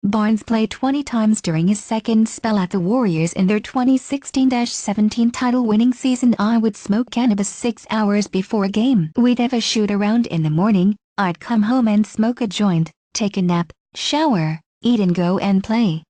Barnes played 20 times during his second spell at the Warriors in their 2016-17 title-winning season. "I would smoke cannabis 6 hours before a game. We'd have a shoot-around in the morning. I'd come home and smoke a joint, take a nap, shower, eat and go and play."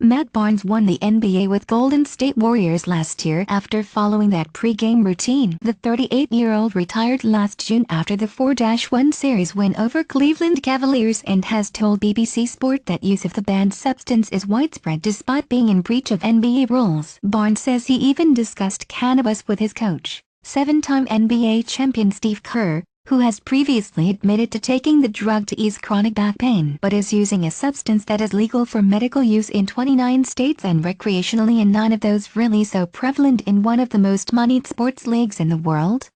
Matt Barnes won the NBA with Golden State Warriors last year after following that pre-game routine. The 38-year-old retired last June after the 4-1 series win over Cleveland Cavaliers and has told BBC Sport that use of the banned substance is widespread despite being in breach of NBA rules. Barnes says he even discussed cannabis with his coach, 7-time NBA champion Steve Kerr, who has previously admitted to taking the drug to ease chronic back pain but is using a substance that is legal for medical use in 29 states and recreationally in 9 of those, really so prevalent in one of the most moneyed sports leagues in the world?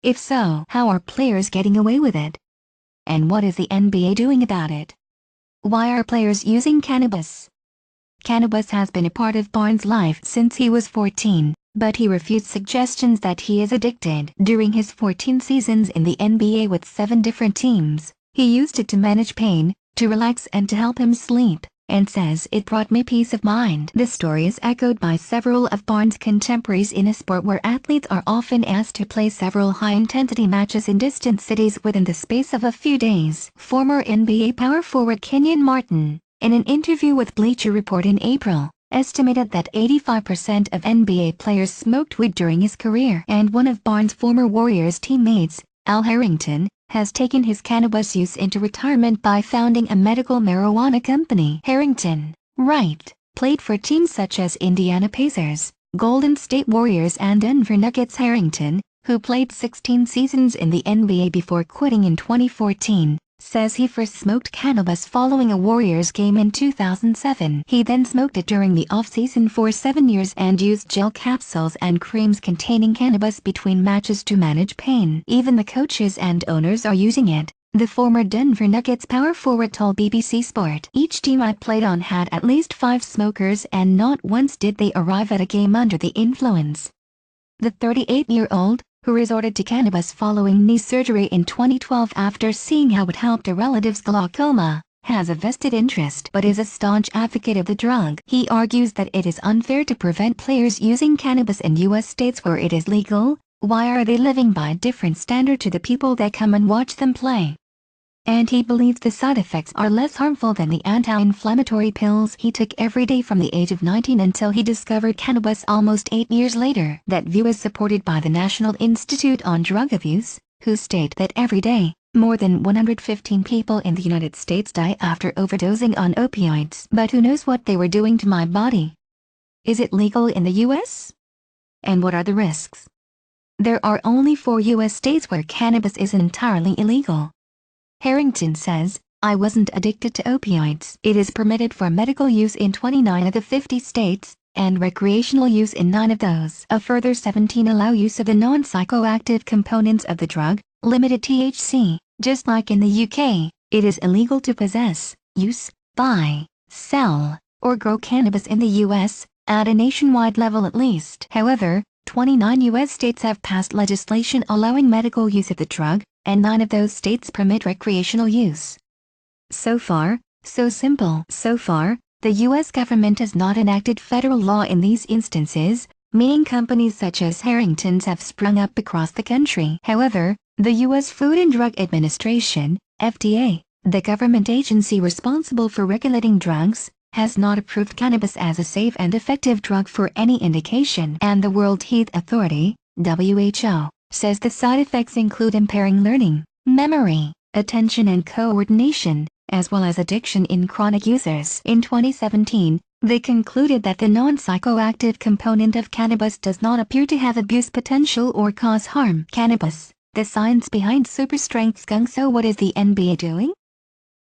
If so, how are players getting away with it? And what is the NBA doing about it? Why are players using cannabis? Cannabis has been a part of Barnes' life since he was 14. But he refutes suggestions that he is addicted. During his 14 seasons in the NBA with 7 different teams, he used it to manage pain, to relax and to help him sleep, and says it brought me peace of mind. This story is echoed by several of Barnes' contemporaries in a sport where athletes are often asked to play several high-intensity matches in distant cities within the space of a few days. Former NBA power forward Kenyon Martin, in an interview with Bleacher Report in April, estimated that 85% of NBA players smoked weed during his career. And one of Barnes' former Warriors teammates, Al Harrington, has taken his cannabis use into retirement by founding a medical marijuana company. Harrington, right, played for teams such as Indiana Pacers, Golden State Warriors and Denver Nuggets. Harrington, who played 16 seasons in the NBA before quitting in 2014, says he first smoked cannabis following a Warriors game in 2007. He then smoked it during the off-season for 7 years and used gel capsules and creams containing cannabis between matches to manage pain. Even the coaches and owners are using it, the former Denver Nuggets power forward told BBC Sport. "Each team I played on had at least 5 smokers and not once did they arrive at a game under the influence." The 38-year-old, who resorted to cannabis following knee surgery in 2012 after seeing how it helped a relative's glaucoma, has a vested interest but is a staunch advocate of the drug. He argues that it is unfair to prevent players using cannabis in U.S. states where it is legal. Why are they living by a different standard to the people that come and watch them play? And he believes the side effects are less harmful than the anti-inflammatory pills he took every day from the age of 19 until he discovered cannabis almost 8 years later. That view is supported by the National Institute on Drug Abuse, who state that every day, more than 115 people in the United States die after overdosing on opioids. But who knows what they were doing to my body? Is it legal in the U.S.? And what are the risks? There are only 4 U.S. states where cannabis is entirely illegal. Harrington says, "I wasn't addicted to opioids. It is permitted for medical use in 29 of the 50 states, and recreational use in 9 of those. A further 17 allow use of the non-psychoactive components of the drug, limited THC. Just like in the UK, it is illegal to possess, use, buy, sell, or grow cannabis in the US, at a nationwide level at least. However, 29 U.S. states have passed legislation allowing medical use of the drug, and 9 of those states permit recreational use. So far, so simple. So far, the U.S. government has not enacted federal law in these instances, meaning companies such as Harrington's have sprung up across the country. However, the U.S. Food and Drug Administration, FDA, the government agency responsible for regulating drugs, has not approved cannabis as a safe and effective drug for any indication. And the World Health Authority, WHO, says the side effects include impairing learning, memory, attention and coordination, as well as addiction in chronic users. In 2017, they concluded that the non-psychoactive component of cannabis does not appear to have abuse potential or cause harm. Cannabis, the science behind super-strength skunk. So what is the NBA doing?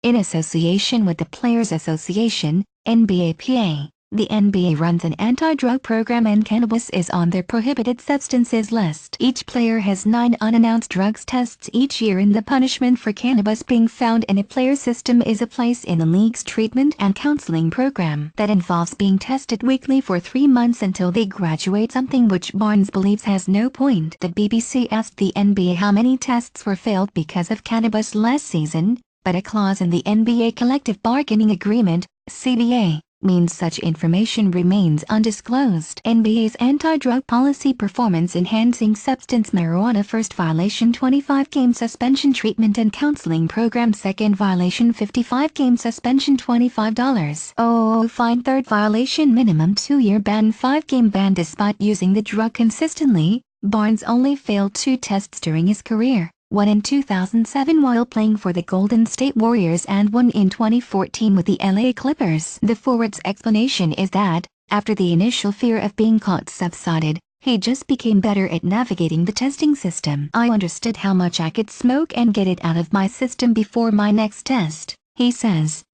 In association with the Players Association, NBAPA, the NBA runs an anti-drug program and cannabis is on their prohibited substances list. Each player has 9 unannounced drugs tests each year, and the punishment for cannabis being found in a player's system is a place in the league's treatment and counseling program that involves being tested weekly for 3 months until they graduate, something which Barnes believes has no point. The BBC asked the NBA how many tests were failed because of cannabis last season, but a clause in the NBA collective bargaining agreement, CBA, means such information remains undisclosed. NBA's anti-drug policy performance-enhancing substance marijuana first violation 25-game suspension treatment and counseling program second violation 55-game suspension $25. Fine third violation minimum 2-year ban 5-game ban despite using the drug consistently. Barnes only failed 2 tests during his career, one in 2007 while playing for the Golden State Warriors and one in 2014 with the LA Clippers. The forward's explanation is that, after the initial fear of being caught subsided, he just became better at navigating the testing system. I understood how much I could smoke and get it out of my system before my next test, he says.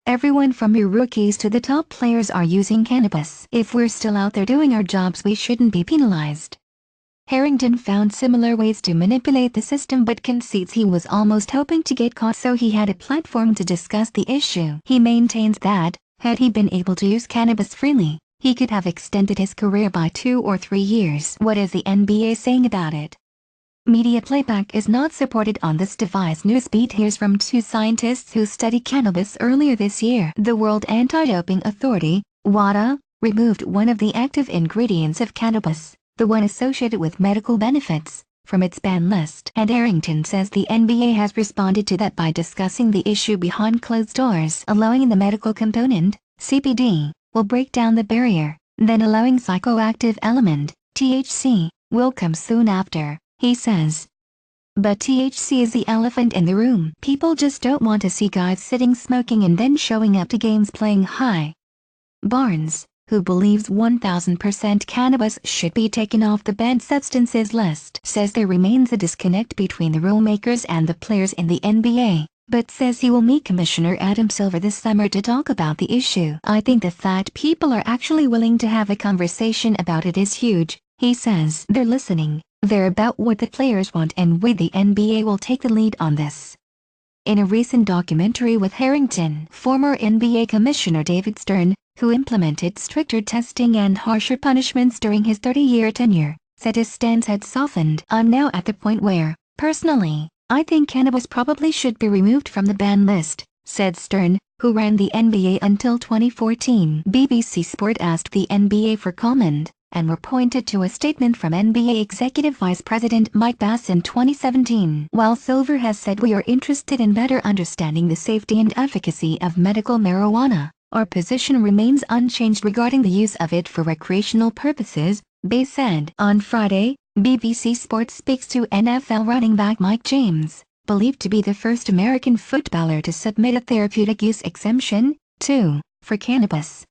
Everyone from your rookies to the top players are using cannabis. If we're still out there doing our jobs, we shouldn't be penalized. Harrington found similar ways to manipulate the system but concedes he was almost hoping to get caught so he had a platform to discuss the issue. He maintains that, had he been able to use cannabis freely, he could have extended his career by 2 or 3 years. What is the NBA saying about it? Media playback is not supported on this device. Newsbeat hears from 2 scientists who studied cannabis earlier this year. The World Anti-Doping Authority, WADA, removed one of the active ingredients of cannabis, the one associated with medical benefits, from its ban list. And Harrington says the NBA has responded to that by discussing the issue behind closed doors. Allowing the medical component, CBD, will break down the barrier, then allowing psychoactive element, THC, will come soon after, he says. But THC is the elephant in the room. People just don't want to see guys sitting smoking and then showing up to games playing high. Barnes, who believes 1000% cannabis should be taken off the banned substances list, says there remains a disconnect between the rulemakers and the players in the NBA, but says he will meet Commissioner Adam Silver this summer to talk about the issue. I think the fact people are actually willing to have a conversation about it is huge, he says. They're listening, they're about what the players want, and we the NBA will take the lead on this. In a recent documentary with Harrington, former NBA Commissioner David Stern, who implemented stricter testing and harsher punishments during his 30-year tenure, said his stance had softened. I'm now at the point where, personally, I think cannabis probably should be removed from the ban list, said Stern, who ran the NBA until 2014. BBC Sport asked the NBA for comment, and were pointed to a statement from NBA Executive Vice President Mike Bass in 2017. While Silver has said we are interested in better understanding the safety and efficacy of medical marijuana, our position remains unchanged regarding the use of it for recreational purposes, Bass said. On Friday, BBC Sports speaks to NFL running back Mike James, believed to be the first American footballer to submit a therapeutic use exemption, too, for cannabis.